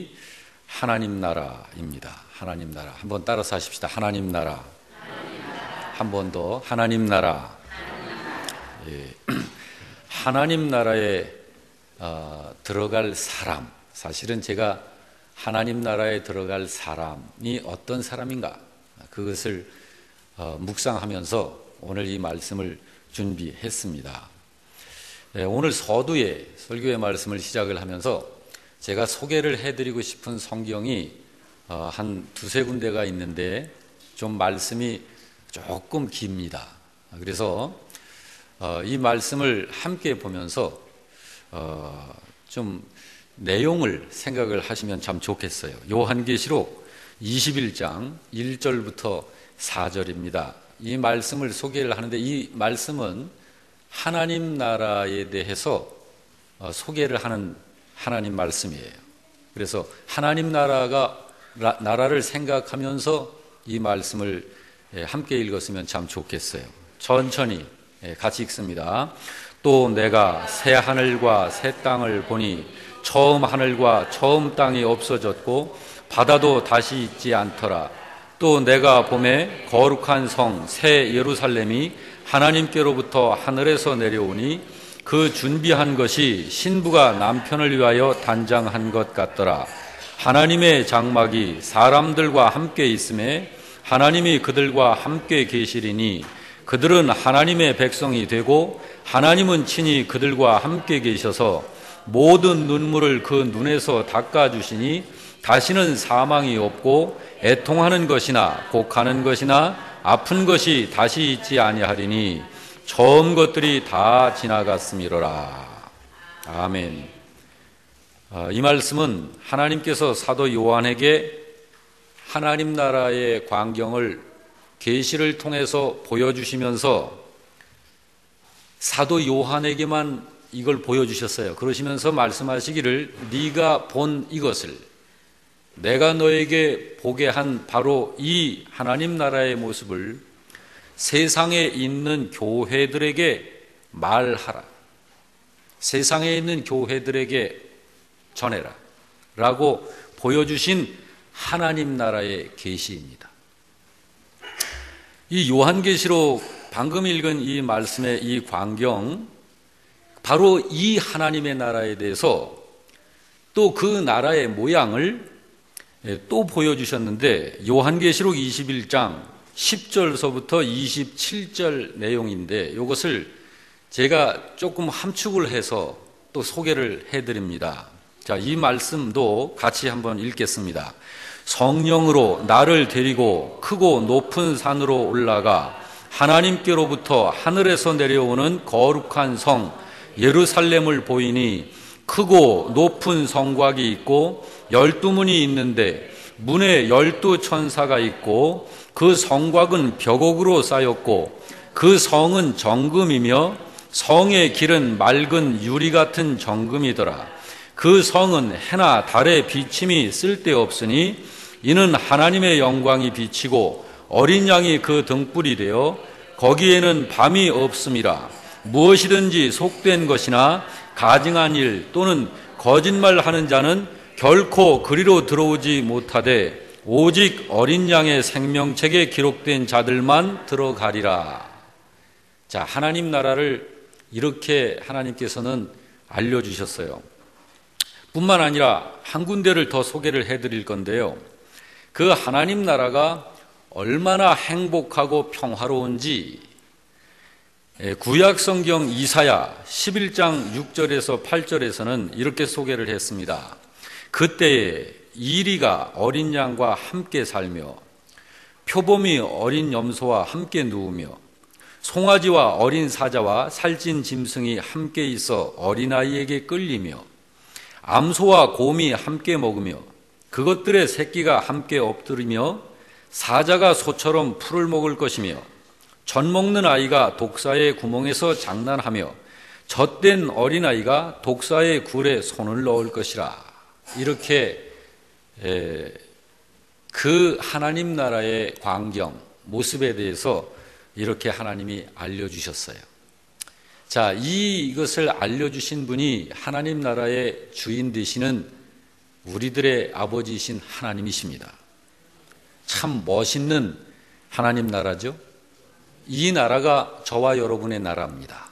제목이 하나님 나라입니다. 하나님 나라. 한번 따라서 하십시다. 하나님 나라. 한 번 더. 하나님 나라. 예. 하나님 나라에 들어갈 사람. 사실은 제가 하나님 나라에 들어갈 사람이 어떤 사람인가, 그것을 묵상하면서 오늘 이 말씀을 준비했습니다. 오늘 서두에 설교의 말씀을 시작을 하면서 제가 소개를 해드리고 싶은 성경이 한 두세 군데가 있는데 좀 말씀이 조금 깁니다. 그래서 이 말씀을 함께 보면서 좀 내용을 생각을 하시면 참 좋겠어요. 요한계시록 21장 1절부터 4절입니다. 이 말씀을 소개를 하는데 이 말씀은 하나님 나라에 대해서 소개를 하는 하나님 말씀이에요. 그래서 하나님 나라를 생각하면서 이 말씀을 함께 읽었으면 참 좋겠어요. 천천히 같이 읽습니다. 또 내가 새 하늘과 새 땅을 보니 처음 하늘과 처음 땅이 없어졌고 바다도 다시 있지 않더라. 또 내가 보매 거룩한 성 새 예루살렘이 하나님께로부터 하늘에서 내려오니 그 준비한 것이 신부가 남편을 위하여 단장한 것 같더라. 하나님의 장막이 사람들과 함께 있음에 하나님이 그들과 함께 계시리니 그들은 하나님의 백성이 되고 하나님은 친히 그들과 함께 계셔서 모든 눈물을 그 눈에서 닦아주시니 다시는 사망이 없고 애통하는 것이나 곡하는 것이나 아픈 것이 다시 있지 아니하리니 처음 것들이 다 지나갔음이로라. 아멘. 이 말씀은 하나님께서 사도 요한에게 하나님 나라의 광경을 계시를 통해서 보여주시면서 사도 요한에게만 이걸 보여주셨어요. 그러시면서 말씀하시기를 네가 본 이것을 내가 너에게 보게 한 바로 이 하나님 나라의 모습을 세상에 있는 교회들에게 말하라. 세상에 있는 교회들에게 전해라 라고 보여주신 하나님 나라의 계시입니다. 이 요한계시록 방금 읽은 이 말씀의 이 광경, 바로 이 하나님의 나라에 대해서 또 그 나라의 모양을 또 보여주셨는데 요한계시록 21장 10절서부터 27절 내용인데 이것을 제가 조금 함축을 해서 또 소개를 해드립니다. 자, 이 말씀도 같이 한번 읽겠습니다. 성령으로 나를 데리고 크고 높은 산으로 올라가 하나님께로부터 하늘에서 내려오는 거룩한 성 예루살렘을 보이니 크고 높은 성곽이 있고 12문이 있는데 문에 12천사가 있고 그 성곽은 벽옥으로 쌓였고 그 성은 정금이며 성의 길은 맑은 유리 같은 정금이더라. 그 성은 해나 달의 비침이 쓸데없으니 이는 하나님의 영광이 비치고 어린 양이 그 등불이 되어 거기에는 밤이 없음이라. 무엇이든지 속된 것이나 가증한 일 또는 거짓말하는 자는 결코 그리로 들어오지 못하되 오직 어린 양의 생명책에 기록된 자들만 들어가리라. 자, 하나님 나라를 이렇게 하나님께서는 알려주셨어요. 뿐만 아니라 한 군데를 더 소개를 해드릴 건데요. 그 하나님 나라가 얼마나 행복하고 평화로운지 구약 성경 이사야 11장 6절에서 8절에서는 이렇게 소개를 했습니다. 그때에 이리가 어린 양과 함께 살며 표범이 어린 염소와 함께 누우며 송아지와 어린 사자와 살찐 짐승이 함께 있어 어린아이에게 끌리며 암소와 곰이 함께 먹으며 그것들의 새끼가 함께 엎드리며 사자가 소처럼 풀을 먹을 것이며 젖 먹는 아이가 독사의 구멍에서 장난하며 젖된 어린아이가 독사의 굴에 손을 넣을 것이라. 이렇게 그 하나님 나라의 광경, 모습에 대해서 이렇게 하나님이 알려주셨어요. 자, 이것을 알려주신 분이 하나님 나라의 주인 되시는 우리들의 아버지이신 하나님이십니다. 참 멋있는 하나님 나라죠. 이 나라가 저와 여러분의 나라입니다.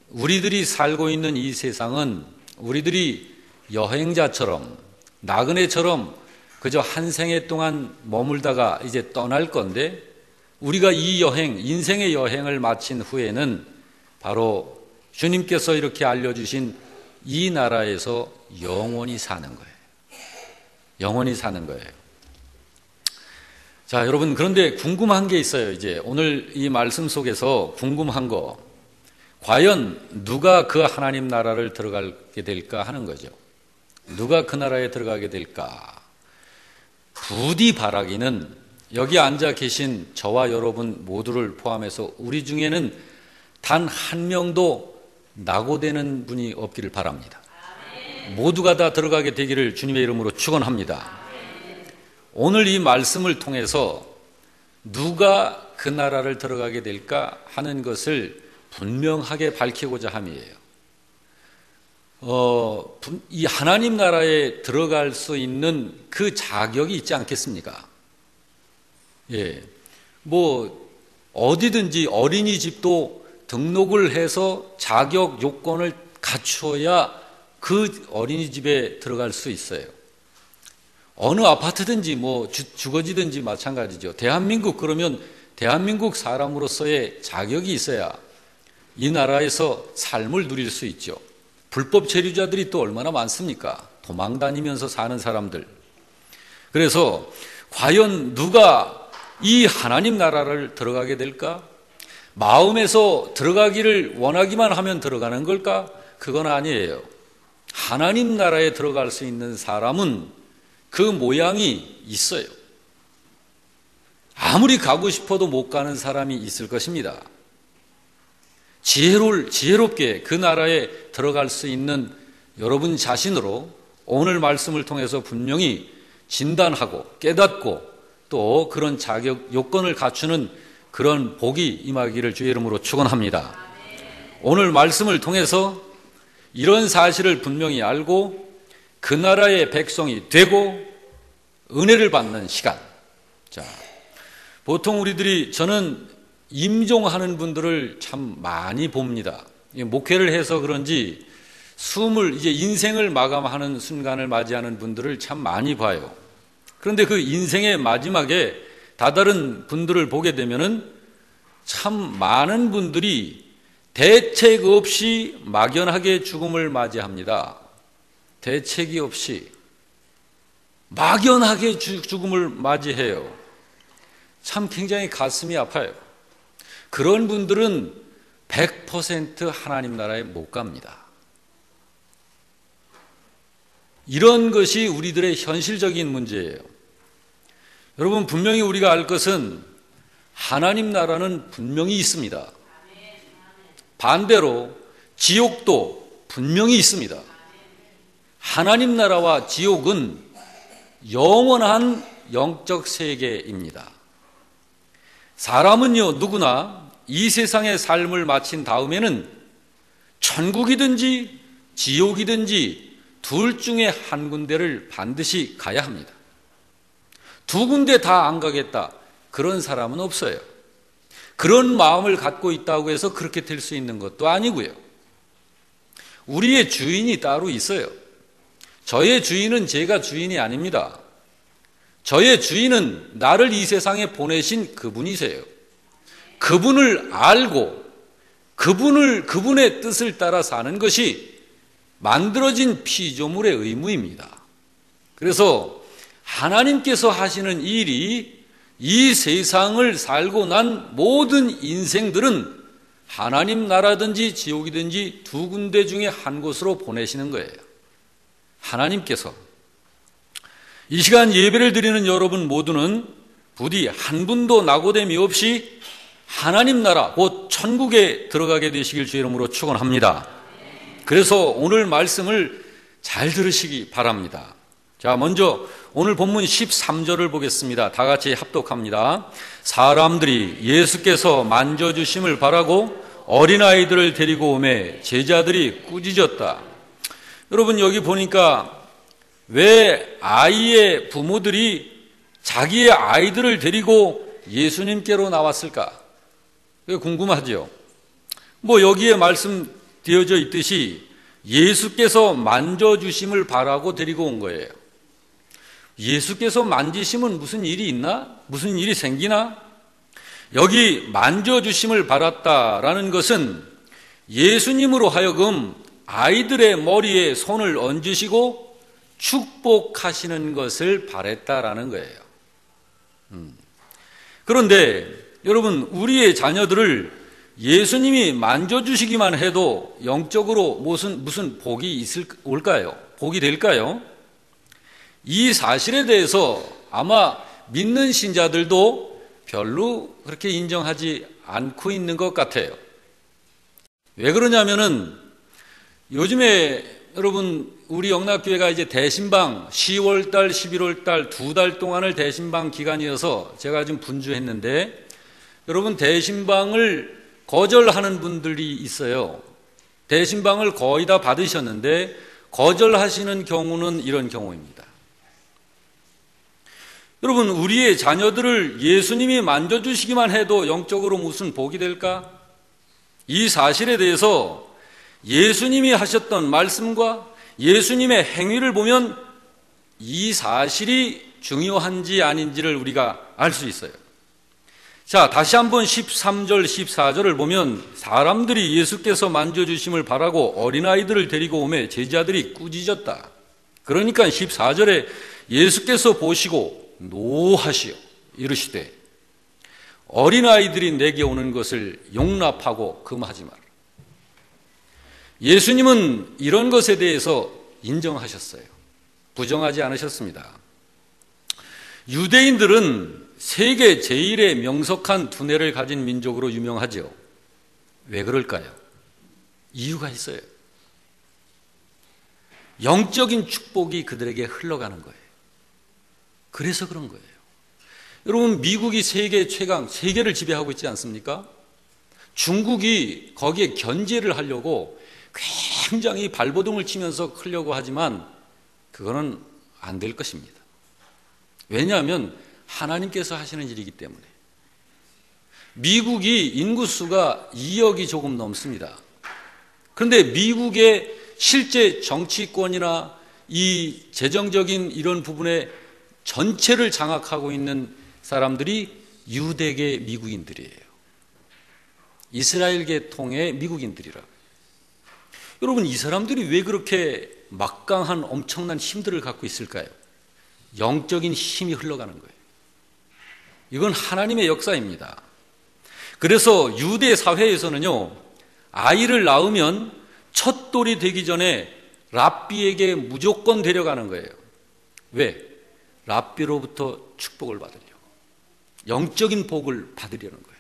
우리들이 살고 있는 이 세상은 우리들이 여행자처럼 나그네처럼 그저 한 생애 동안 머물다가 이제 떠날 건데, 우리가 이 여행, 인생의 여행을 마친 후에는 바로 주님께서 이렇게 알려주신 이 나라에서 영원히 사는 거예요. 영원히 사는 거예요. 자, 여러분, 그런데 궁금한 게 있어요. 이제 오늘 이 말씀 속에서 궁금한 거, 과연 누가 그 하나님 나라를 들어가게 될까 하는 거죠. 누가 그 나라에 들어가게 될까? 부디 바라기는 여기 앉아 계신 저와 여러분 모두를 포함해서 우리 중에는 단 한 명도 낙오되는 분이 없기를 바랍니다. 모두가 다 들어가게 되기를 주님의 이름으로 축원합니다. 오늘 이 말씀을 통해서 누가 그 나라를 들어가게 될까 하는 것을 분명하게 밝히고자 함이에요. 이 하나님 나라에 들어갈 수 있는 그 자격이 있지 않겠습니까? 예, 뭐 어디든지 어린이집도 등록을 해서 자격 요건을 갖추어야 그 어린이집에 들어갈 수 있어요. 어느 아파트든지 뭐 주거지든지 마찬가지죠. 대한민국 그러면 대한민국 사람으로서의 자격이 있어야 이 나라에서 삶을 누릴 수 있죠. 불법 체류자들이 또 얼마나 많습니까? 도망 다니면서 사는 사람들. 그래서 과연 누가 이 하나님 나라를 들어가게 될까? 마음에서 들어가기를 원하기만 하면 들어가는 걸까? 그건 아니에요. 하나님 나라에 들어갈 수 있는 사람은 그 모양이 있어요. 아무리 가고 싶어도 못 가는 사람이 있을 것입니다. 지혜롭게 그 나라에 들어갈 수 있는 여러분 자신으로 오늘 말씀을 통해서 분명히 진단하고 깨닫고 또 그런 자격 요건을 갖추는 그런 복이 임하기를 주의 이름으로 축원합니다. 오늘 말씀을 통해서 이런 사실을 분명히 알고 그 나라의 백성이 되고 은혜를 받는 시간. 자, 보통 우리들이, 저는 임종하는 분들을 참 많이 봅니다. 목회를 해서 그런지 이제 인생을 마감하는 순간을 맞이하는 분들을 참 많이 봐요. 그런데 그 인생의 마지막에 다다른 분들을 보게 되면은 참 많은 분들이 대책 없이 막연하게 죽음을 맞이합니다. 대책이 없이 막연하게 죽음을 맞이해요. 참 굉장히 가슴이 아파요. 그런 분들은 100% 하나님 나라에 못 갑니다. 이런 것이 우리들의 현실적인 문제예요. 여러분, 분명히 우리가 알 것은 하나님 나라는 분명히 있습니다. 반대로 지옥도 분명히 있습니다. 하나님 나라와 지옥은 영원한 영적 세계입니다. 사람은요, 누구나 이 세상의 삶을 마친 다음에는 천국이든지 지옥이든지 둘 중에 한 군데를 반드시 가야 합니다. 두 군데 다 안 가겠다, 그런 사람은 없어요. 그런 마음을 갖고 있다고 해서 그렇게 될 수 있는 것도 아니고요. 우리의 주인이 따로 있어요. 저의 주인은 제가 주인이 아닙니다. 저의 주인은 나를 이 세상에 보내신 그분이세요. 그분을 알고 그분의 뜻을 따라 사는 것이 만들어진 피조물의 의무입니다. 그래서 하나님께서 하시는 일이 이 세상을 살고 난 모든 인생들은 하나님 나라든지 지옥이든지 두 군데 중에 한 곳으로 보내시는 거예요. 하나님께서. 이 시간 예배를 드리는 여러분 모두는 부디 한 분도 낙오됨이 없이 하나님 나라, 곧 천국에 들어가게 되시길 주의 이름으로 축원합니다. 그래서 오늘 말씀을 잘 들으시기 바랍니다. 자, 먼저 오늘 본문 13절을 보겠습니다. 다 같이 합독합니다. 사람들이 예수께서 만져주심을 바라고 어린아이들을 데리고 오매 제자들이 꾸짖었다. 여러분, 여기 보니까 왜 아이의 부모들이 자기의 아이들을 데리고 예수님께로 나왔을까? 궁금하죠? 여기에 말씀되어져 있듯이 예수께서 만져주심을 바라고 데리고 온 거예요. 예수께서 만지시면 무슨 일이 있나? 무슨 일이 생기나? 여기 만져주심을 바랐다라는 것은 예수님으로 하여금 아이들의 머리에 손을 얹으시고 축복하시는 것을 바랬다라는 거예요. 그런데 여러분, 우리의 자녀들을 예수님이 만져주시기만 해도 영적으로 무슨 복이 올까요? 복이 될까요? 이 사실에 대해서 아마 믿는 신자들도 별로 그렇게 인정하지 않고 있는 것 같아요. 왜 그러냐면은 요즘에 여러분, 우리 영락교회가 이제 대신방 10월달, 11월달 2달 동안을 대신방 기간이어서 제가 좀 분주했는데, 여러분, 대신방을 거절하는 분들이 있어요. 대신방을 거의 다 받으셨는데 거절하시는 경우는 이런 경우입니다. 여러분, 우리의 자녀들을 예수님이 만져주시기만 해도 영적으로 무슨 복이 될까? 이 사실에 대해서 예수님이 하셨던 말씀과 예수님의 행위를 보면 이 사실이 중요한지 아닌지를 우리가 알 수 있어요. 자, 다시 한번 13절, 14절을 보면 사람들이 예수께서 만져주심을 바라고 어린아이들을 데리고 오매 제자들이 꾸짖었다. 그러니까 14절에 예수께서 보시고 노하시어 이르시되 어린아이들이 내게 오는 것을 용납하고 금하지 마라. 예수님은 이런 것에 대해서 인정하셨어요. 부정하지 않으셨습니다. 유대인들은 세계 제1의 명석한 두뇌를 가진 민족으로 유명하죠. 왜 그럴까요? 이유가 있어요. 영적인 축복이 그들에게 흘러가는 거예요. 그래서 그런 거예요. 여러분, 미국이 세계 최강, 세계를 지배하고 있지 않습니까? 중국이 거기에 견제를 하려고 굉장히 발버둥을 치면서 크려고 하지만 그거는 안 될 것입니다. 왜냐하면 하나님께서 하시는 일이기 때문에. 미국이 인구수가 2억이 조금 넘습니다. 그런데 미국의 실제 정치권이나 이 재정적인 이런 부분에 전체를 장악하고 있는 사람들이 유대계 미국인들이에요. 이스라엘 계통의 미국인들이라고요. 여러분, 이 사람들이 왜 그렇게 막강한 엄청난 힘들을 갖고 있을까요? 영적인 힘이 흘러가는 거예요. 이건 하나님의 역사입니다. 그래서 유대 사회에서는요, 아이를 낳으면 첫 돌이 되기 전에 랍비에게 무조건 데려가는 거예요. 왜? 랍비로부터 축복을 받으려고. 영적인 복을 받으려는 거예요.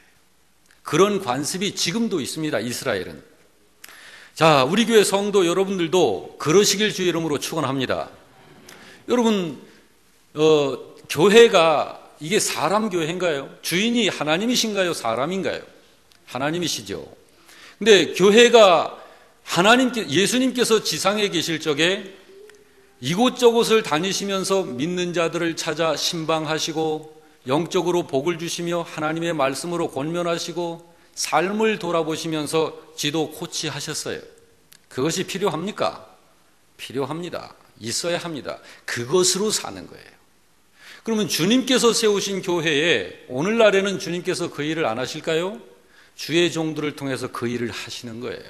그런 관습이 지금도 있습니다, 이스라엘은. 자, 우리 교회 성도 여러분들도 그러시길 주의 이름으로 축원합니다. 여러분, 교회가 이게 사람 교회인가요? 주인이 하나님이신가요? 사람인가요? 하나님이시죠. 근데 교회가 예수님께서 지상에 계실 적에 이곳저곳을 다니시면서 믿는 자들을 찾아 신방하시고 영적으로 복을 주시며 하나님의 말씀으로 권면하시고 삶을 돌아보시면서 지도 코치하셨어요. 그것이 필요합니까? 필요합니다. 있어야 합니다. 그것으로 사는 거예요. 그러면 주님께서 세우신 교회에 오늘날에는 주님께서 그 일을 안 하실까요? 주의 종들을 통해서 그 일을 하시는 거예요.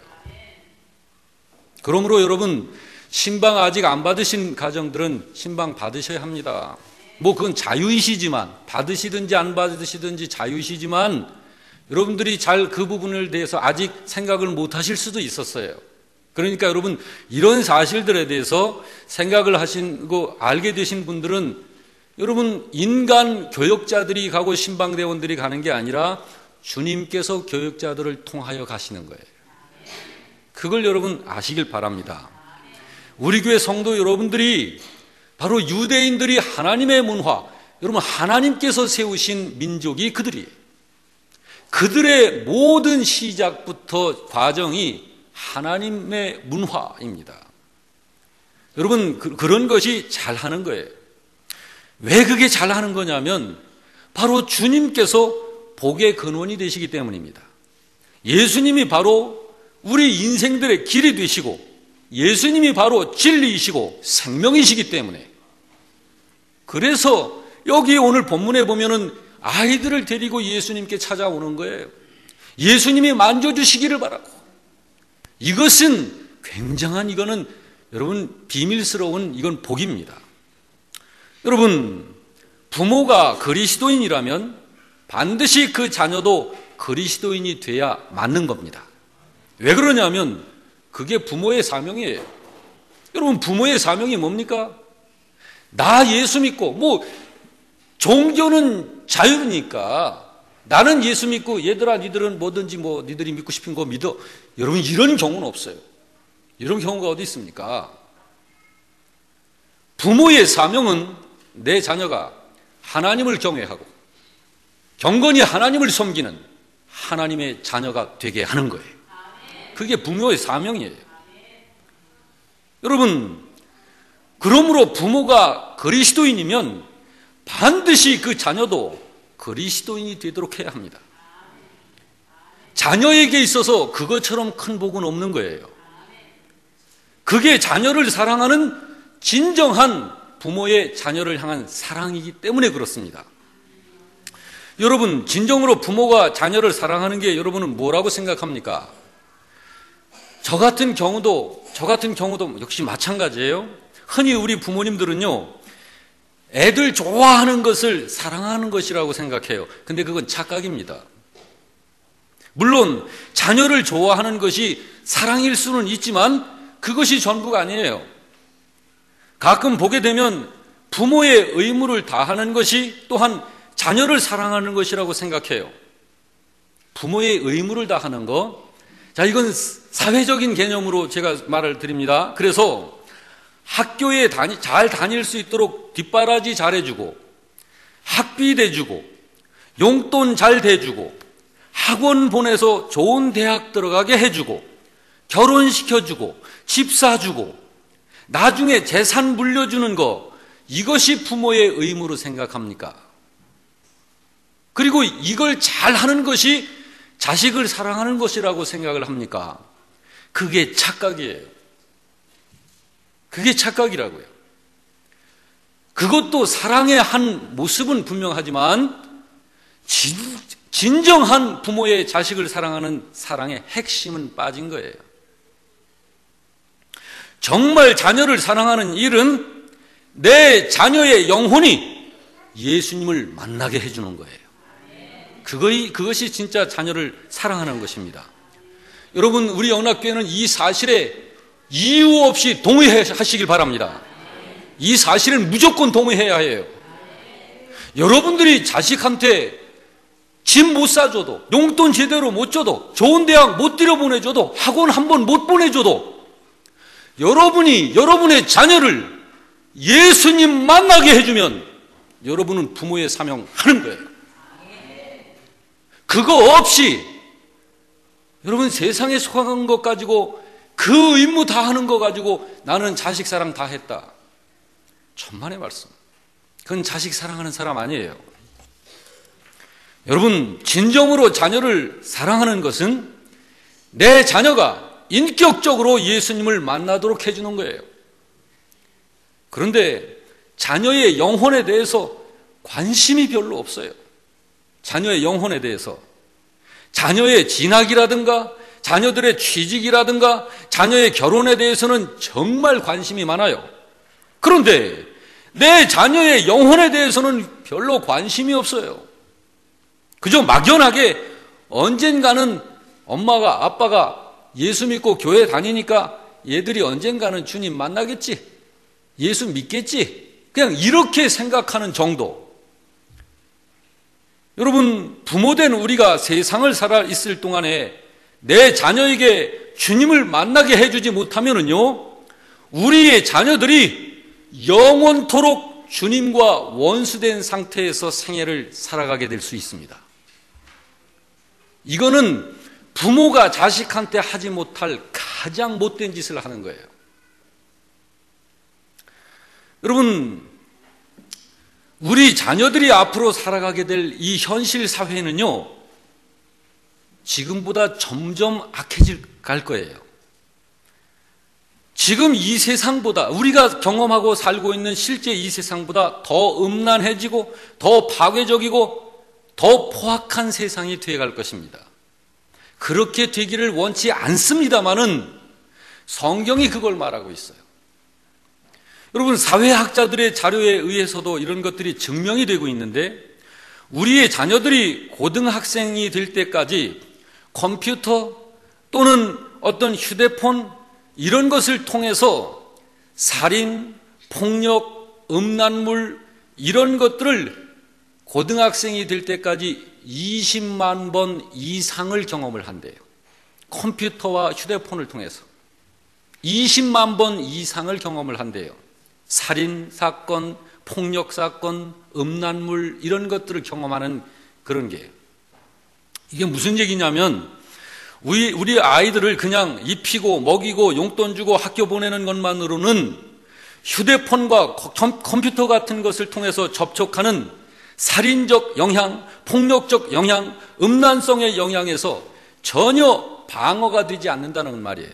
그러므로 여러분, 신방 아직 안 받으신 가정들은 신방 받으셔야 합니다. 그건 자유이시지만, 받으시든지 안 받으시든지 자유이시지만 여러분들이 잘 그 부분을 대해서 아직 생각을 못 하실 수도 있었어요. 그러니까 여러분, 이런 사실들에 대해서 생각을 하시고 알게 되신 분들은 여러분, 인간 교역자들이 가고 신방대원들이 가는 게 아니라 주님께서 교역자들을 통하여 가시는 거예요. 그걸 여러분 아시길 바랍니다. 우리 교회 성도 여러분들이 바로 유대인들이 하나님의 문화, 여러분 하나님께서 세우신 민족이 그들이에요. 그들의 모든 시작부터 과정이 하나님의 문화입니다. 여러분, 그런 것이 잘하는 거예요. 왜 그게 잘하는 거냐면 바로 주님께서 복의 근원이 되시기 때문입니다. 예수님이 바로 우리 인생들의 길이 되시고 예수님이 바로 진리이시고 생명이시기 때문에, 그래서 여기 오늘 본문에 보면은 아이들을 데리고 예수님께 찾아오는 거예요. 예수님이 만져주시기를 바라고. 이것은 굉장한, 이거는 여러분 비밀스러운, 이건 복입니다. 여러분, 부모가 그리스도인이라면 반드시 그 자녀도 그리스도인이 돼야 맞는 겁니다. 왜 그러냐면 그게 부모의 사명이에요. 여러분, 부모의 사명이 뭡니까? 나 예수 믿고, 종교는 자유니까 나는 예수 믿고 얘들아 니들은 뭐든지 니들이 믿고 싶은 거 믿어. 여러분, 이런 경우는 없어요. 이런 경우가 어디 있습니까? 부모의 사명은 내 자녀가 하나님을 경외하고 경건히 하나님을 섬기는 하나님의 자녀가 되게 하는 거예요. 그게 부모의 사명이에요. 여러분, 그러므로 부모가 그리스도인이면 반드시 그 자녀도 그리스도인이 되도록 해야 합니다. 자녀에게 있어서 그것처럼 큰 복은 없는 거예요. 그게 자녀를 사랑하는 진정한 부모의 자녀를 향한 사랑이기 때문에 그렇습니다. 여러분, 진정으로 부모가 자녀를 사랑하는 게 여러분은 뭐라고 생각합니까? 저 같은 경우도 역시 마찬가지예요. 흔히 우리 부모님들은요, 애들 좋아하는 것을 사랑하는 것이라고 생각해요. 근데 그건 착각입니다. 물론 자녀를 좋아하는 것이 사랑일 수는 있지만 그것이 전부가 아니에요. 가끔 보게 되면 부모의 의무를 다하는 것이 또한 자녀를 사랑하는 것이라고 생각해요. 부모의 의무를 다하는 것. 자, 이건 사회적인 개념으로 제가 말을 드립니다. 그래서 학교에 잘 다닐 수 있도록 뒷바라지 잘해주고, 학비 대주고, 용돈 잘 대주고, 학원 보내서 좋은 대학 들어가게 해주고, 결혼시켜주고, 집 사주고, 나중에 재산 물려주는 거, 이것이 부모의 의무로 생각합니까? 그리고 이걸 잘하는 것이 자식을 사랑하는 것이라고 생각을 합니까? 그게 착각이에요. 그게 착각이라고요. 그것도 사랑의 한 모습은 분명하지만 진정한 부모의 자식을 사랑하는 사랑의 핵심은 빠진 거예요. 정말 자녀를 사랑하는 일은 내 자녀의 영혼이 예수님을 만나게 해주는 거예요. 그것이 진짜 자녀를 사랑하는 것입니다. 여러분, 우리 영락교회는 이 사실에 이유 없이 동의하시길 바랍니다. 이 사실은 무조건 동의해야 해요. 여러분들이 자식한테 집 못 사줘도, 용돈 제대로 못 줘도, 좋은 대학 못 들여보내줘도, 학원 한 번 못 보내줘도 여러분이 여러분의 자녀를 예수님 만나게 해주면 여러분은 부모의 사명 하는 거예요. 그거 없이 여러분 세상에 속한 것 가지고, 그 임무 다 하는 거 가지고 나는 자식 사랑 다 했다. 천만의 말씀. 그건 자식 사랑하는 사람 아니에요. 여러분, 진정으로 자녀를 사랑하는 것은 내 자녀가 인격적으로 예수님을 만나도록 해주는 거예요. 그런데 자녀의 영혼에 대해서 관심이 별로 없어요. 자녀의 영혼에 대해서. 자녀의 진학이라든가 자녀들의 취직이라든가 자녀의 결혼에 대해서는 정말 관심이 많아요. 그런데 내 자녀의 영혼에 대해서는 별로 관심이 없어요. 그저 막연하게 언젠가는 엄마가 아빠가 예수 믿고 교회 다니니까 얘들이 언젠가는 주님 만나겠지, 예수 믿겠지, 그냥 이렇게 생각하는 정도. 여러분, 부모된 우리가 세상을 살아 있을 동안에 내 자녀에게 주님을 만나게 해주지 못하면은요, 우리의 자녀들이 영원토록 주님과 원수된 상태에서 생애를 살아가게 될 수 있습니다. 이거는 부모가 자식한테 하지 못할 가장 못된 짓을 하는 거예요. 여러분, 우리 자녀들이 앞으로 살아가게 될 이 현실 사회는요, 지금보다 점점 악해질 갈 거예요. 지금 이 세상보다, 우리가 경험하고 살고 있는 실제 이 세상보다 더 음란해지고 더 파괴적이고 더 포악한 세상이 되어갈 것입니다. 그렇게 되기를 원치 않습니다마는 성경이 그걸 말하고 있어요. 여러분, 사회학자들의 자료에 의해서도 이런 것들이 증명이 되고 있는데, 우리의 자녀들이 고등학생이 될 때까지 컴퓨터 또는 어떤 휴대폰 이런 것을 통해서 살인, 폭력, 음란물 이런 것들을 고등학생이 될 때까지 20만 번 이상을 경험을 한대요. 컴퓨터와 휴대폰을 통해서 20만 번 이상을 경험을 한대요. 살인 사건, 폭력 사건, 음란물 이런 것들을 경험하는 그런 게, 이게 무슨 얘기냐면 우리 아이들을 그냥 입히고 먹이고 용돈 주고 학교 보내는 것만으로는 휴대폰과 컴퓨터 같은 것을 통해서 접촉하는 살인적 영향, 폭력적 영향, 음란성의 영향에서 전혀 방어가 되지 않는다는 말이에요.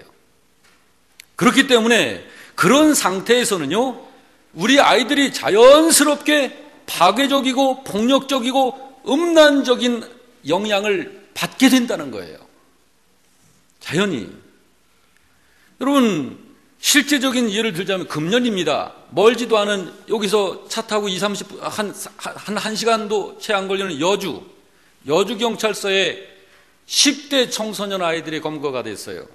그렇기 때문에 그런 상태에서는요, 우리 아이들이 자연스럽게 파괴적이고 폭력적이고 음란적인 영향을 받게 된다는 거예요. 자연히. 여러분, 실제적인 예를 들자면 금년입니다. 멀지도 않은, 여기서 차 타고 20-30분, 한 1시간도 채 안 걸리는 여주경찰서에 10대 청소년 아이들이 검거가 됐어요.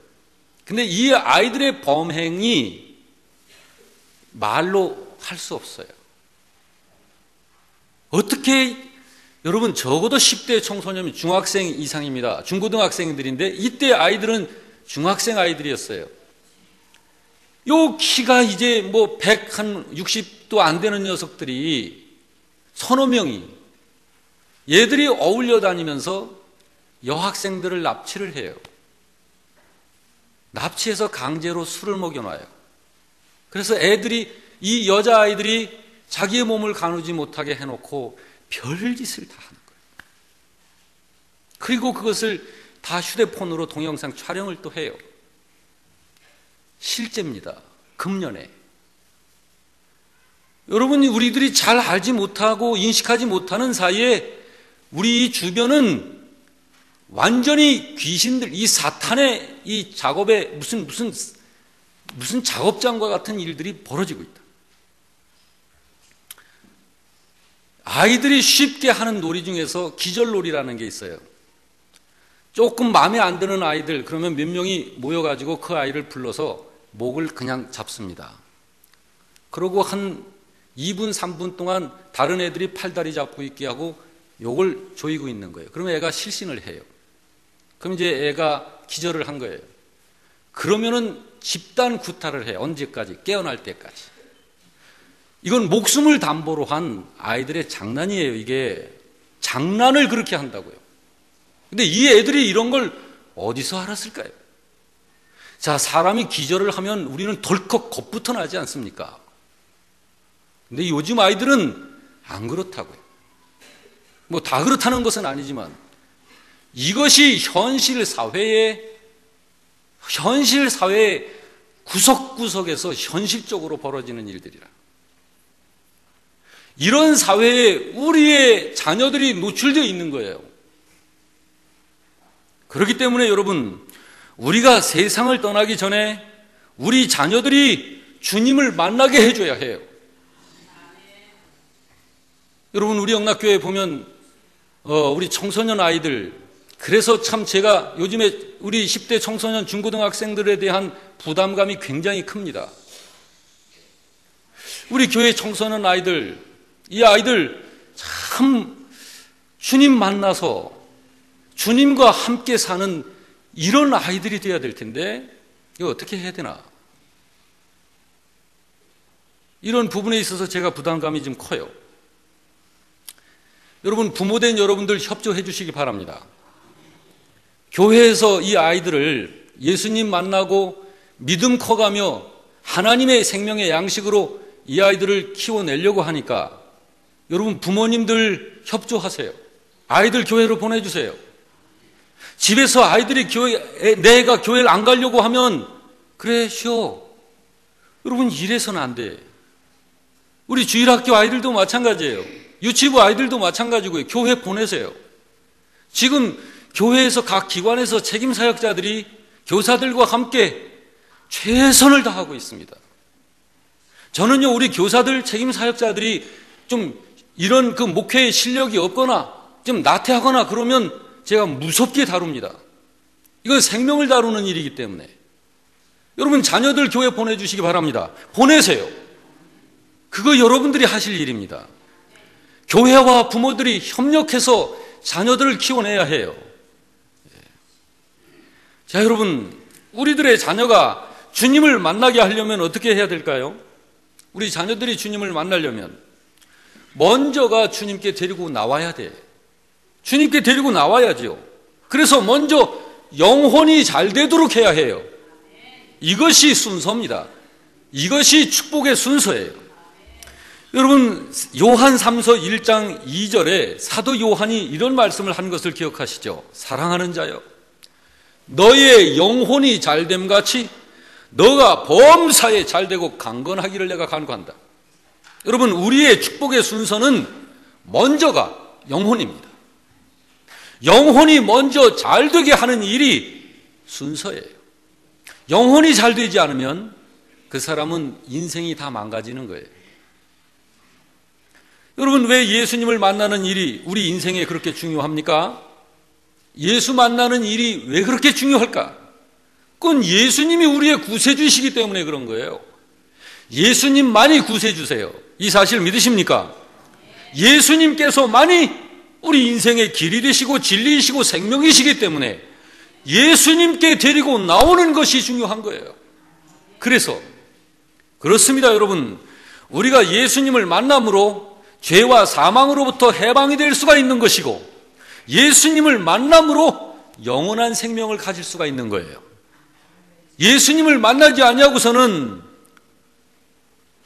근데 이 아이들의 범행이 말로 할 수 없어요. 어떻게, 여러분, 적어도 10대 청소년이 중학생 이상입니다. 중고등학생들인데 이때 아이들은 중학생 아이들이었어요. 요 키가 이제 뭐 160도 안 되는 녀석들이 서너 명이, 얘들이 어울려 다니면서 여학생들을 납치를 해요. 납치해서 강제로 술을 먹여놔요. 그래서 이 여자아이들이 자기의 몸을 가누지 못하게 해놓고 별짓을 다 하는 거예요. 그리고 그것을 다 휴대폰으로 동영상 촬영을 또 해요. 실제입니다. 금년에. 여러분이 우리들이 잘 알지 못하고 인식하지 못하는 사이에 우리 주변은 완전히 귀신들, 이 사탄의 이 작업에 무슨 작업장과 같은 일들이 벌어지고 있다. 아이들이 쉽게 하는 놀이 중에서 기절놀이라는 게 있어요. 조금 마음에 안 드는 아이들, 그러면 몇 명이 모여가지고 그 아이를 불러서 목을 그냥 잡습니다. 그러고 한 2분, 3분 동안 다른 애들이 팔다리 잡고 있게 하고 욕을 조이고 있는 거예요. 그러면 애가 실신을 해요. 그럼 이제 애가 기절을 한 거예요. 그러면은 집단 구타를 해요. 언제까지? 깨어날 때까지. 이건 목숨을 담보로 한 아이들의 장난이에요. 이게 장난을 그렇게 한다고요. 근데 이 애들이 이런 걸 어디서 알았을까요? 자, 사람이 기절을 하면 우리는 덜컥 겁부터 나지 않습니까? 근데 요즘 아이들은 안 그렇다고요. 뭐 다 그렇다는 것은 아니지만 이것이 현실 사회의 구석구석에서 현실적으로 벌어지는 일들이라. 이런 사회에 우리의 자녀들이 노출되어 있는 거예요. 그렇기 때문에 여러분, 우리가 세상을 떠나기 전에 우리 자녀들이 주님을 만나게 해줘야 해요. 여러분, 우리 영락교회에 보면 우리 청소년 아이들, 그래서 참 제가 요즘에 우리 10대 청소년 중고등학생들에 대한 부담감이 굉장히 큽니다. 우리 교회 청소년 아이들, 이 아이들 참 주님 만나서 주님과 함께 사는 이런 아이들이 되어야 될 텐데 이거 어떻게 해야 되나? 이런 부분에 있어서 제가 부담감이 좀 커요. 여러분, 부모된 여러분들 협조해 주시기 바랍니다. 교회에서 이 아이들을 예수님 만나고 믿음 커가며 하나님의 생명의 양식으로 이 아이들을 키워내려고 하니까 여러분 부모님들 협조하세요. 아이들 교회로 보내주세요. 집에서 아이들이 내 애가 교회를 안 가려고 하면 그래 쉬어. 여러분 이래서는 안 돼. 우리 주일학교 아이들도 마찬가지예요. 유치부 아이들도 마찬가지고요. 교회 보내세요. 지금 교회에서 각 기관에서 책임사역자들이 교사들과 함께 최선을 다하고 있습니다. 저는요, 우리 교사들, 책임사역자들이 좀 이런 그 목회의 실력이 없거나 좀 나태하거나 그러면 제가 무섭게 다룹니다. 이건 생명을 다루는 일이기 때문에. 여러분 자녀들 교회 보내주시기 바랍니다. 보내세요. 그거 여러분들이 하실 일입니다. 교회와 부모들이 협력해서 자녀들을 키워내야 해요. 자, 여러분, 우리들의 자녀가 주님을 만나게 하려면 어떻게 해야 될까요? 우리 자녀들이 주님을 만나려면 먼저가 주님께 데리고 나와야 돼. 주님께 데리고 나와야죠. 그래서 먼저 영혼이 잘 되도록 해야 해요. 이것이 순서입니다. 이것이 축복의 순서예요. 여러분 요한 3서 1장 2절에 사도 요한이 이런 말씀을 한 것을 기억하시죠? 사랑하는 자여, 너의 영혼이 잘됨 같이 너가 범사에 잘되고 강건하기를 내가 간구한다. 여러분 우리의 축복의 순서는 먼저가 영혼입니다. 영혼이 먼저 잘되게 하는 일이 순서예요. 영혼이 잘 되지 않으면 그 사람은 인생이 다 망가지는 거예요. 여러분 왜 예수님을 만나는 일이 우리 인생에 그렇게 중요합니까? 예수 만나는 일이 왜 그렇게 중요할까? 그건 예수님이 우리의 구세주이시기 때문에 그런 거예요. 예수님만이 구세주세요. 이 사실 믿으십니까? 예수님께서만이 우리 인생의 길이 되시고 진리이시고 생명이시기 때문에 예수님께 데리고 나오는 것이 중요한 거예요. 그래서 그렇습니다, 여러분. 우리가 예수님을 만남으로 죄와 사망으로부터 해방이 될 수가 있는 것이고 예수님을 만남으로 영원한 생명을 가질 수가 있는 거예요. 예수님을 만나지 아니하고서는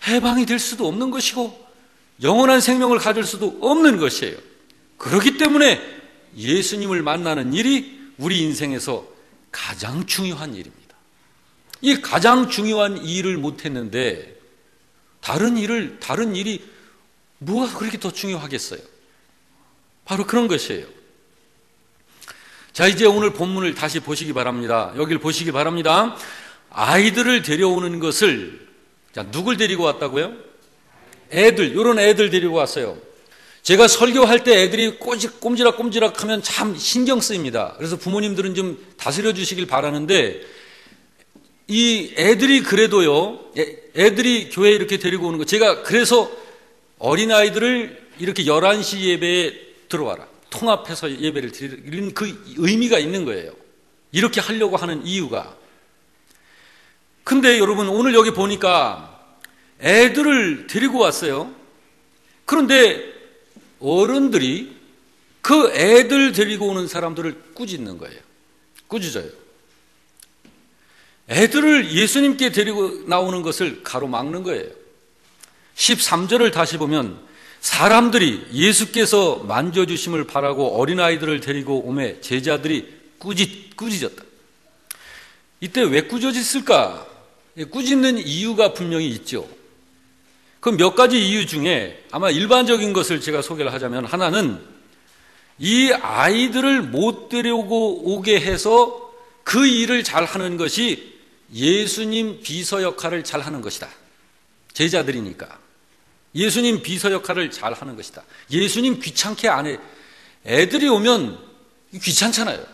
해방이 될 수도 없는 것이고 영원한 생명을 가질 수도 없는 것이에요. 그렇기 때문에 예수님을 만나는 일이 우리 인생에서 가장 중요한 일입니다. 이 가장 중요한 일을 못했는데 다른 일이 뭐가 그렇게 더 중요하겠어요? 바로 그런 것이에요. 자, 이제 오늘 본문을 다시 보시기 바랍니다. 여기를 보시기 바랍니다. 아이들을 데려오는 것을, 자, 누굴 데리고 왔다고요? 이런 애들 데리고 왔어요. 제가 설교할 때 애들이 꼼지락꼼지락 하면 참 신경 쓰입니다. 그래서 부모님들은 좀 다스려 주시길 바라는데, 이 애들이 그래도요, 애들이 교회에 이렇게 데리고 오는 거, 제가 그래서 어린아이들을 이렇게 11시 예배에 들어와라, 통합해서 예배를 드리는 그 의미가 있는 거예요. 이렇게 하려고 하는 이유가. 근데 여러분 오늘 여기 보니까 애들을 데리고 왔어요. 그런데 어른들이 그 애들 데리고 오는 사람들을 꾸짖는 거예요. 꾸짖어요. 애들을 예수님께 데리고 나오는 것을 가로막는 거예요. 13절을 다시 보면 사람들이 예수께서 만져주심을 바라고 어린아이들을 데리고 오매 제자들이 꾸짖었다. 이때 왜 꾸짖었을까? 꾸짖는 이유가 분명히 있죠. 그 몇 가지 이유 중에 아마 일반적인 것을 제가 소개를 하자면, 하나는 이 아이들을 못 데려오고 오게 해서 그 일을 잘하는 것이 예수님 비서 역할을 잘하는 것이다. 제자들이니까 예수님 비서 역할을 잘하는 것이다. 예수님 귀찮게 안 해. 애들이 오면 귀찮잖아요.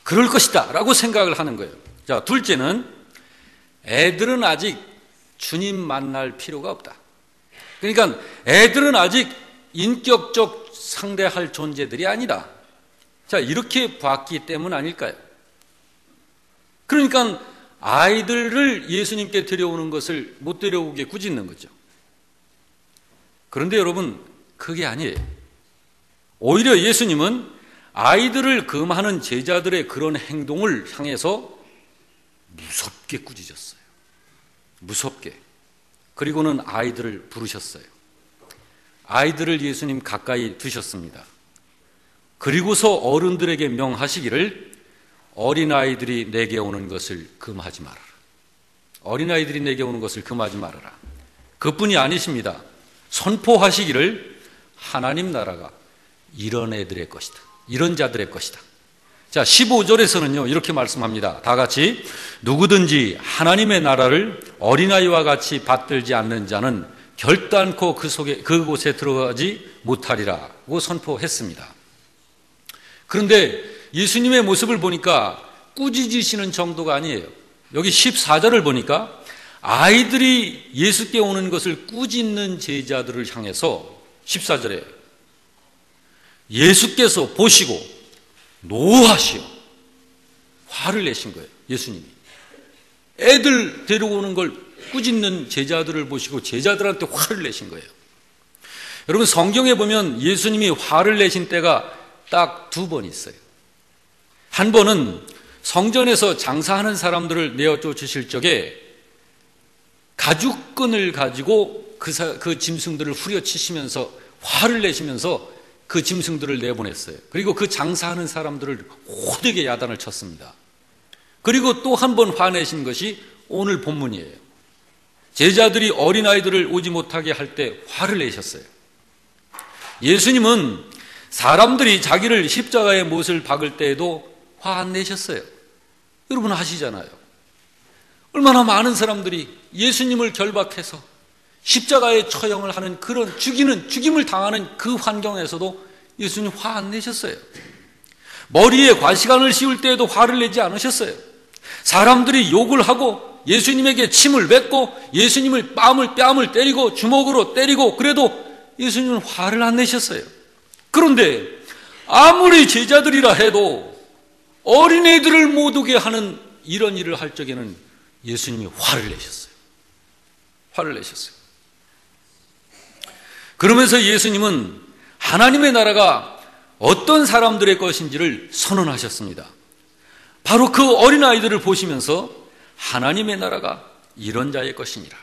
그럴 것이다 라고 생각을 하는 거예요. 자, 둘째는 애들은 아직 주님 만날 필요가 없다. 그러니까 애들은 아직 인격적 상대할 존재들이 아니다. 자, 이렇게 봤기 때문 아닐까요? 그러니까 아이들을 예수님께 데려오는 것을 못 데려오게 꾸짖는 거죠. 그런데 여러분, 그게 아니에요. 오히려 예수님은 아이들을 금하는 제자들의 그런 행동을 향해서 무섭게 꾸짖었어요. 무섭게. 그리고는 아이들을 부르셨어요. 아이들을 예수님 가까이 두셨습니다. 그리고서 어른들에게 명하시기를 어린아이들이 내게 오는 것을 금하지 말아라. 어린아이들이 내게 오는 것을 금하지 말아라. 그뿐이 아니십니다. 선포하시기를 하나님 나라가 이런 애들의 것이다. 이런 자들의 것이다. 자, 15절에서는요 이렇게 말씀합니다. 다 같이 누구든지 하나님의 나라를 어린아이와 같이 받들지 않는 자는 결단코 그곳에 들어가지 못하리라고 선포했습니다. 그런데 예수님의 모습을 보니까 꾸짖으시는 정도가 아니에요. 여기 14절을 보니까 아이들이 예수께 오는 것을 꾸짖는 제자들을 향해서 14절에 예수께서 보시고 노하시어 화를 내신 거예요. 예수님이 애들 데려오는 걸 꾸짖는 제자들을 보시고 제자들한테 화를 내신 거예요. 여러분, 성경에 보면 예수님이 화를 내신 때가 딱 두 번 있어요. 한 번은 성전에서 장사하는 사람들을 내어 쫓으실 적에 가죽끈을 가지고 그 짐승들을 후려치시면서 화를 내시면서 그 짐승들을 내보냈어요. 그리고 그 장사하는 사람들을 호되게 야단을 쳤습니다. 그리고 또 한 번 화내신 것이 오늘 본문이에요. 제자들이 어린아이들을 오지 못하게 할 때 화를 내셨어요. 예수님은 사람들이 자기를 십자가에 못을 박을 때에도 화 안 내셨어요. 여러분 아시잖아요. 얼마나 많은 사람들이 예수님을 결박해서 십자가에 처형을 하는 그런 죽임을 당하는 그 환경에서도 예수님 화 안 내셨어요. 머리에 과시관을 씌울 때에도 화를 내지 않으셨어요. 사람들이 욕을 하고 예수님에게 침을 뱉고 예수님을 뺨을 때리고 주먹으로 때리고 그래도 예수님은 화를 안 내셨어요. 그런데 아무리 제자들이라 해도 어린애들을 못 오게 하는 이런 일을 할 적에는 예수님이 화를 내셨어요. 화를 내셨어요. 그러면서 예수님은 하나님의 나라가 어떤 사람들의 것인지를 선언하셨습니다. 바로 그 어린아이들을 보시면서 하나님의 나라가 이런 자의 것이니라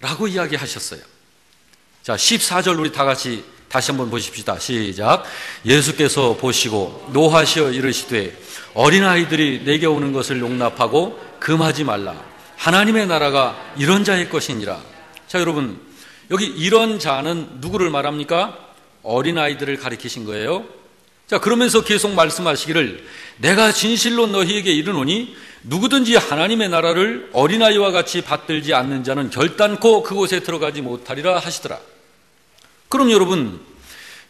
라고 이야기하셨어요. 자, 14절 우리 다 같이 다시 한번 보십시다. 시작. 예수께서 보시고 노하시어 이르시되 어린아이들이 내게 오는 것을 용납하고 금하지 말라. 하나님의 나라가 이런 자의 것이니라. 자, 여러분, 여기 이런 자는 누구를 말합니까? 어린아이들을 가리키신 거예요. 자, 그러면서 계속 말씀하시기를 내가 진실로 너희에게 이르노니 누구든지 하나님의 나라를 어린아이와 같이 받들지 않는 자는 결단코 그곳에 들어가지 못하리라 하시더라. 그럼 여러분,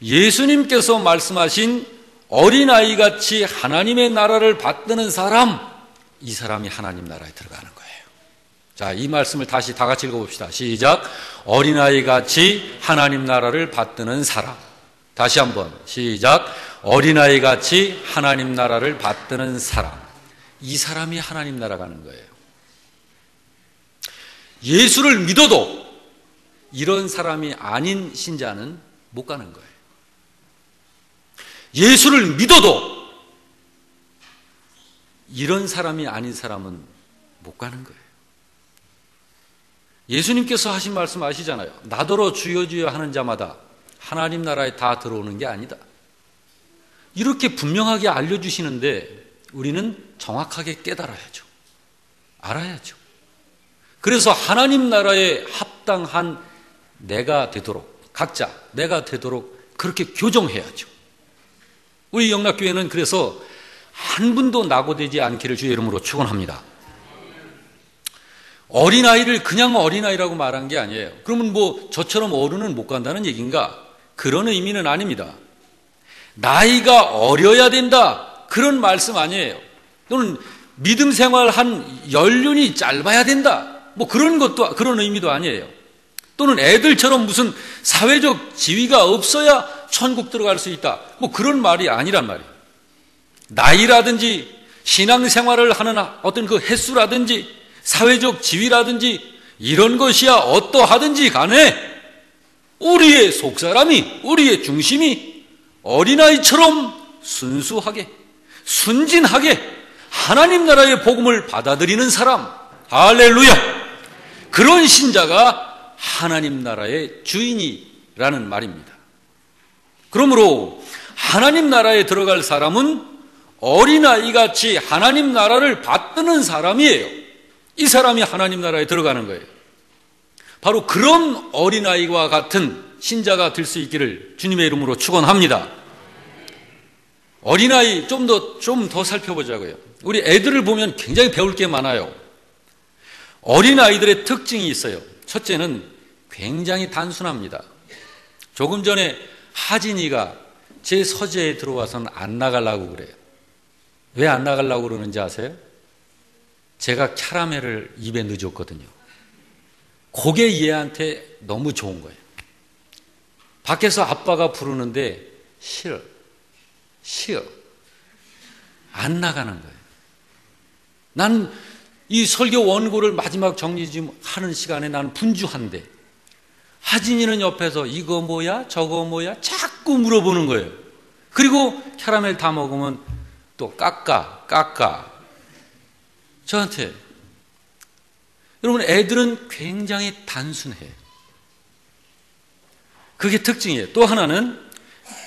예수님께서 말씀하신 어린아이같이 하나님의 나라를 받드는 사람, 이 사람이 하나님 나라에 들어가는 거예요. 자, 이 말씀을 다시 다 같이 읽어봅시다. 시작. 어린아이같이 하나님 나라를 받드는 사람. 다시 한번 시작. 어린아이같이 하나님 나라를 받드는 사람. 이 사람이 하나님 나라 가는 거예요. 예수를 믿어도 이런 사람이 아닌 신자는 못 가는 거예요. 예수를 믿어도 이런 사람이 아닌 사람은 못 가는 거예요. 예수님께서 하신 말씀 아시잖아요. 나더러 주여 주여 하는 자마다 하나님 나라에 다 들어오는 게 아니다. 이렇게 분명하게 알려주시는데 우리는 정확하게 깨달아야죠. 알아야죠. 그래서 하나님 나라에 합당한 내가 되도록, 각자 내가 되도록 그렇게 교정해야죠. 우리 영락교회는 그래서 한 분도 낙오되지 않기를 주의 이름으로 축원합니다. 어린아이를 그냥 어린아이라고 말한 게 아니에요. 그러면 뭐 저처럼 어른은 못 간다는 얘기인가? 그런 의미는 아닙니다. 나이가 어려야 된다, 그런 말씀 아니에요. 또는 믿음 생활 한 연륜이 짧아야 된다, 뭐 그런 의미도 아니에요. 또는 애들처럼 무슨 사회적 지위가 없어야 천국 들어갈 수 있다, 뭐 그런 말이 아니란 말이에요. 나이라든지 신앙생활을 하는 어떤 그 횟수라든지 사회적 지위라든지 이런 것이야 어떠하든지 간에 우리의 속사람이, 우리의 중심이 어린아이처럼 순수하게 순진하게 하나님 나라의 복음을 받아들이는 사람, 할렐루야, 그런 신자가 하나님 나라의 주인이라는 말입니다. 그러므로 하나님 나라에 들어갈 사람은 어린아이같이 하나님 나라를 받드는 사람이에요. 이 사람이 하나님 나라에 들어가는 거예요. 바로 그런 어린아이와 같은 신자가 될 수 있기를 주님의 이름으로 축원합니다. 어린아이 좀 더 살펴보자고요. 우리 애들을 보면 굉장히 배울 게 많아요. 어린아이들의 특징이 있어요. 첫째는 굉장히 단순합니다. 조금 전에 하진이가 제 서재에 들어와서는 안 나가려고 그래요. 왜 안 나가려고 그러는지 아세요? 제가 캐러멜을 입에 넣어줬거든요. 그게 얘한테 너무 좋은 거예요. 밖에서 아빠가 부르는데 싫어. 안 나가는 거예요. 난 이 설교 원고를 마지막 정리 좀 하는 시간에 나는 분주한데 하진이는 옆에서 이거 뭐야? 저거 뭐야? 자꾸 물어보는 거예요. 그리고 캐러멜 다 먹으면 또 깎아. 저한테. 여러분, 애들은 굉장히 단순해요. 그게 특징이에요. 또 하나는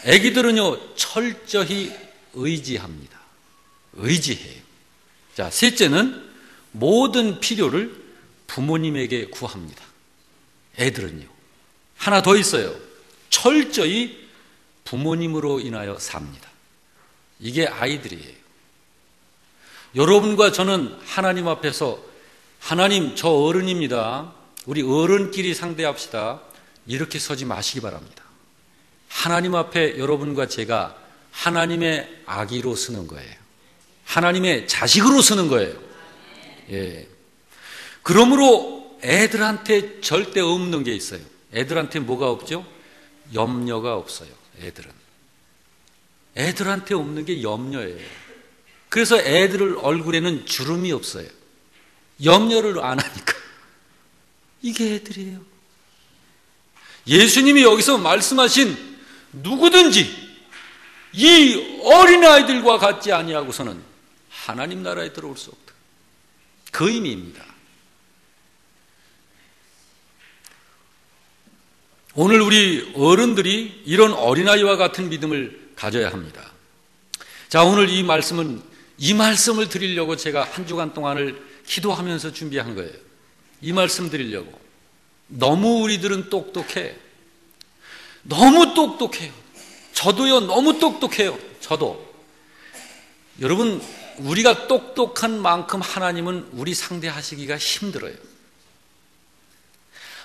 애기들은요, 철저히 의지합니다. 의지해요. 자, 셋째는 모든 필요를 부모님에게 구합니다. 애들은요. 하나 더 있어요. 철저히 부모님으로 인하여 삽니다. 이게 아이들이에요. 여러분과 저는 하나님 앞에서 하나님, 저 어른입니다. 우리 어른끼리 상대합시다. 이렇게 서지 마시기 바랍니다. 하나님 앞에 여러분과 제가 하나님의 아기로 서는 거예요. 하나님의 자식으로 서는 거예요. 예. 그러므로 애들한테 절대 없는 게 있어요. 애들한테 뭐가 없죠? 염려가 없어요. 애들한테 없는 게 염려예요. 그래서 애들 얼굴에는 주름이 없어요. 염려를 안 하니까. 이게 애들이에요. 예수님이 여기서 말씀하신 누구든지 이 어린아이들과 같지 아니하고서는 하나님 나라에 들어올 수 없다. 그 의미입니다. 오늘 우리 어른들이 이런 어린아이와 같은 믿음을 가져야 합니다. 자, 오늘 이 말씀을 드리려고 제가 한 주간 동안을 기도하면서 준비한 거예요. 이 말씀 드리려고. 너무 우리들은 똑똑해. 너무 똑똑해요. 저도요, 너무 똑똑해요. 저도. 여러분, 우리가 똑똑한 만큼 하나님은 우리 상대하시기가 힘들어요.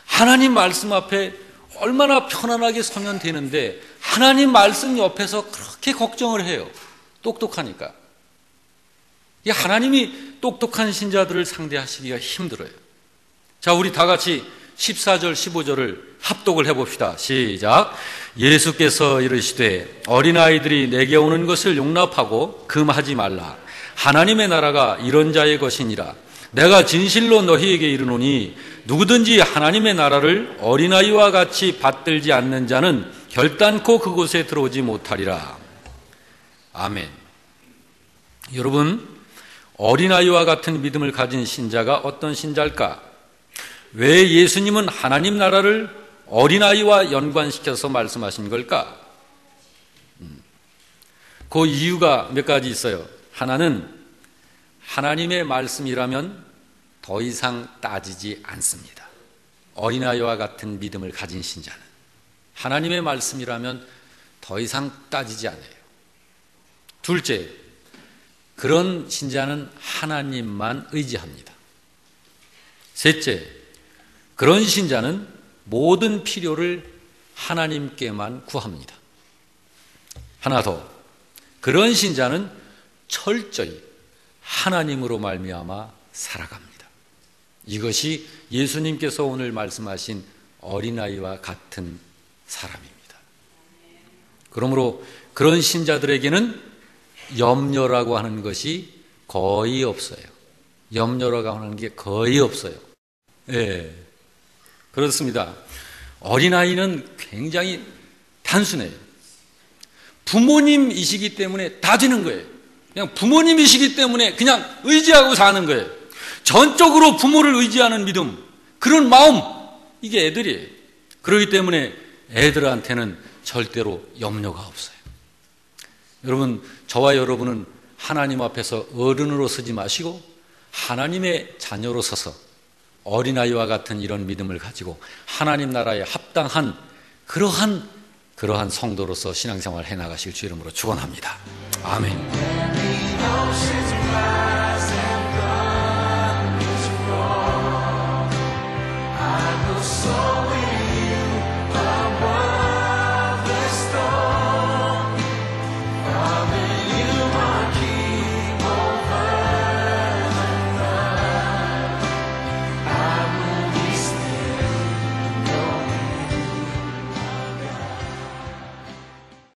하나님 말씀 앞에 얼마나 편안하게 서면 되는데 하나님 말씀 옆에서 그렇게 걱정을 해요. 똑똑하니까. 하나님이 똑똑한 신자들을 상대하시기가 힘들어요. 자, 우리 다 같이 14절, 15절을 합독을 해봅시다. 시작. 예수께서 이르시되 어린아이들이 내게 오는 것을 용납하고 금하지 말라. 하나님의 나라가 이런 자의 것이니라. 내가 진실로 너희에게 이르노니 누구든지 하나님의 나라를 어린아이와 같이 받들지 않는 자는 결단코 그곳에 들어오지 못하리라. 아멘. 여러분, 어린아이와 같은 믿음을 가진 신자가 어떤 신자일까? 왜 예수님은 하나님 나라를 어린아이와 연관시켜서 말씀하신 걸까? 그 이유가 몇 가지 있어요. 하나는 하나님의 말씀이라면 더 이상 따지지 않습니다. 어린아이와 같은 믿음을 가진 신자는 하나님의 말씀이라면 더 이상 따지지 않아요. 둘째, 그런 신자는 하나님만 의지합니다. 셋째, 그런 신자는 모든 필요를 하나님께만 구합니다. 하나 더, 그런 신자는 철저히 하나님으로 말미암아 살아갑니다. 이것이 예수님께서 오늘 말씀하신 어린아이와 같은 사람입니다. 그러므로 그런 신자들에게는 염려라고 하는 것이 거의 없어요. 염려라고 하는 게 거의 없어요. 예, 그렇습니다. 어린아이는 굉장히 단순해요. 부모님이시기 때문에 다 되는 거예요. 그냥 부모님이시기 때문에 그냥 의지하고 사는 거예요. 전적으로 부모를 의지하는 믿음, 그런 마음, 이게 애들이에요. 그렇기 때문에 애들한테는 절대로 염려가 없어요. 여러분, 저와 여러분은 하나님 앞에서 어른으로 서지 마시고 하나님의 자녀로 서서 어린아이와 같은 이런 믿음을 가지고 하나님 나라에 합당한 그러한 성도로서 신앙생활을 해나가실 주 이름으로 축원합니다. 아멘.